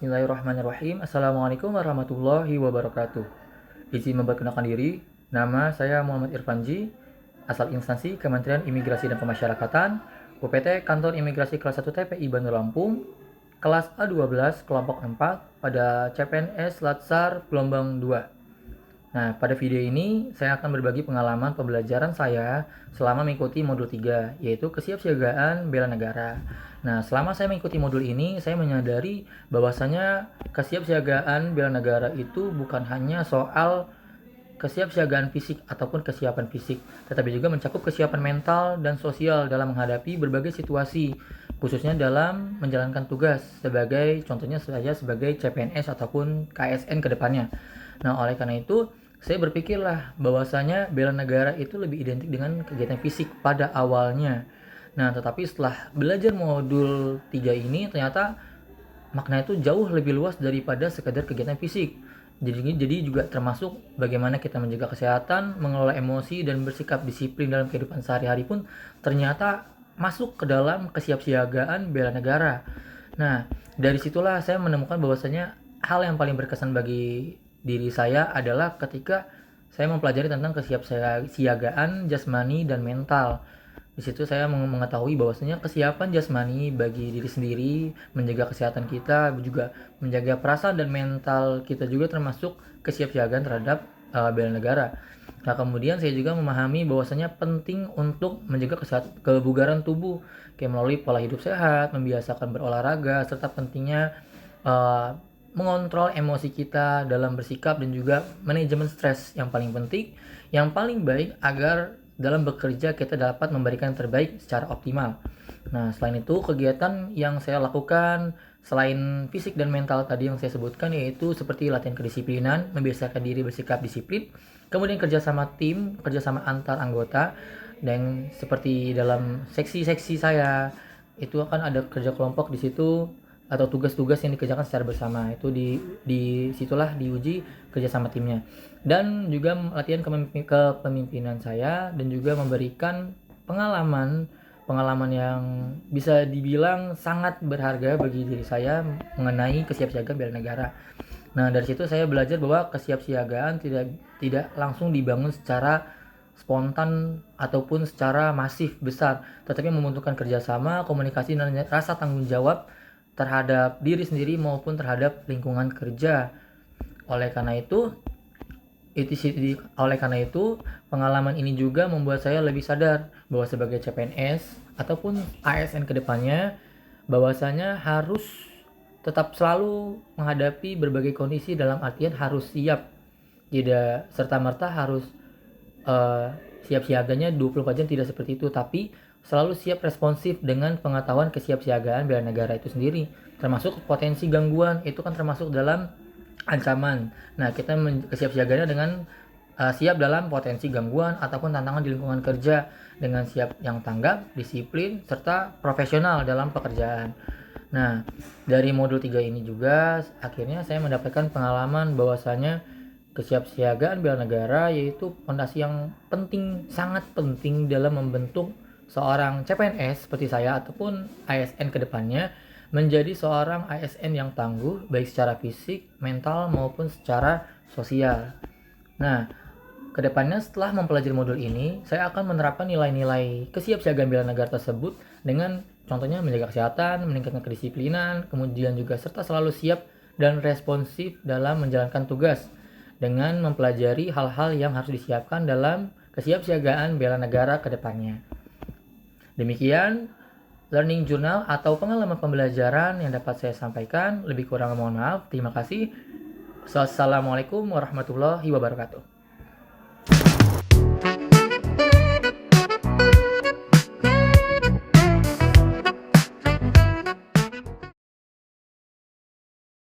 Bismillahirrahmanirrahim. Assalamualaikum warahmatullahi wabarakatuh. Izin memperkenalkan diri, nama saya Muhammad Irfanji, asal instansi Kementerian Imigrasi dan Pemasyarakatan, UPT Kantor Imigrasi Kelas 1 TPI Bandar Lampung, kelas A12 kelompok 4 pada CPNS Latsar gelombang 2. Nah, pada video ini saya akan berbagi pengalaman pembelajaran saya selama mengikuti modul 3, yaitu kesiapsiagaan bela negara. Nah, selama saya mengikuti modul ini, saya menyadari bahwasanya kesiapsiagaan bela negara itu bukan hanya soal kesiapsiagaan fisik ataupun kesiapan fisik, tetapi juga mencakup kesiapan mental dan sosial dalam menghadapi berbagai situasi, khususnya dalam menjalankan tugas sebagai, contohnya saya sebagai CPNS ataupun KSN ke depannya. Nah, oleh karena itu, saya berpikirlah bahwasanya bela negara itu lebih identik dengan kegiatan fisik pada awalnya. Nah, tetapi setelah belajar modul 3 ini, ternyata maknanya itu jauh lebih luas daripada sekadar kegiatan fisik. Jadi juga termasuk bagaimana kita menjaga kesehatan, mengelola emosi, dan bersikap disiplin dalam kehidupan sehari-hari pun ternyata masuk ke dalam kesiapsiagaan bela negara. Nah, dari situlah saya menemukan bahwasanya hal yang paling berkesan bagi diri saya adalah ketika saya mempelajari tentang kesiapsiagaan jasmani dan mental. Di situ saya mengetahui bahwasanya kesiapan jasmani bagi diri sendiri, menjaga kesehatan kita, juga menjaga perasaan dan mental kita juga termasuk kesiapsiagaan terhadap bela negara. Nah, kemudian saya juga memahami bahwasanya penting untuk menjaga kebugaran tubuh, kayak melalui pola hidup sehat, membiasakan berolahraga, serta pentingnya uh, mengontrol emosi kita dalam bersikap dan juga manajemen stres yang paling penting, yang paling baik agar dalam bekerja kita dapat memberikan yang terbaik secara optimal. Nah, selain itu kegiatan yang saya lakukan selain fisik dan mental tadi yang saya sebutkan, yaitu seperti latihan kedisiplinan, membiasakan diri bersikap disiplin, kemudian kerjasama tim, kerjasama antar anggota, dan seperti dalam seksi-seksi saya itu akan ada kerja kelompok di situ atau tugas-tugas yang dikerjakan secara bersama. Itu di situlah diuji kerjasama timnya, dan juga latihan kepemimpinan saya, dan juga memberikan pengalaman yang bisa dibilang sangat berharga bagi diri saya mengenai kesiapsiagaan bela negara. Nah, dari situ saya belajar bahwa kesiapsiagaan tidak langsung dibangun secara spontan ataupun secara masif besar, tetapi membutuhkan kerjasama, komunikasi, dan rasa tanggung jawab terhadap diri sendiri maupun terhadap lingkungan kerja. Oleh karena itu, pengalaman ini juga membuat saya lebih sadar bahwa sebagai CPNS ataupun ASN kedepannya, bahwasanya harus tetap selalu menghadapi berbagai kondisi, dalam artian harus siap, tidak serta-merta harus siap siaganya 24 jam, tidak seperti itu, tapi selalu siap responsif dengan pengetahuan kesiapsiagaan bela negara itu sendiri, termasuk potensi gangguan itu kan termasuk dalam ancaman. Nah, kita kesiapsiagaannya dengan siap dalam potensi gangguan ataupun tantangan di lingkungan kerja, dengan siap yang tanggap, disiplin, serta profesional dalam pekerjaan. Nah, dari modul 3 ini juga akhirnya saya mendapatkan pengalaman bahwasanya kesiapsiagaan bela negara yaitu fondasi yang penting, sangat penting dalam membentuk seorang CPNS seperti saya ataupun ASN kedepannya menjadi seorang ASN yang tangguh baik secara fisik, mental maupun secara sosial. Nah, kedepannya setelah mempelajari modul ini, saya akan menerapkan nilai-nilai kesiapsiagaan bela negara tersebut dengan contohnya menjaga kesehatan, meningkatkan kedisiplinan, kemudian juga serta selalu siap dan responsif dalam menjalankan tugas dengan mempelajari hal-hal yang harus disiapkan dalam kesiapsiagaan bela negara kedepannya. Demikian learning journal atau pengalaman pembelajaran yang dapat saya sampaikan. Lebih kurang mohon maaf. Terima kasih. Wassalamualaikum warahmatullahi wabarakatuh.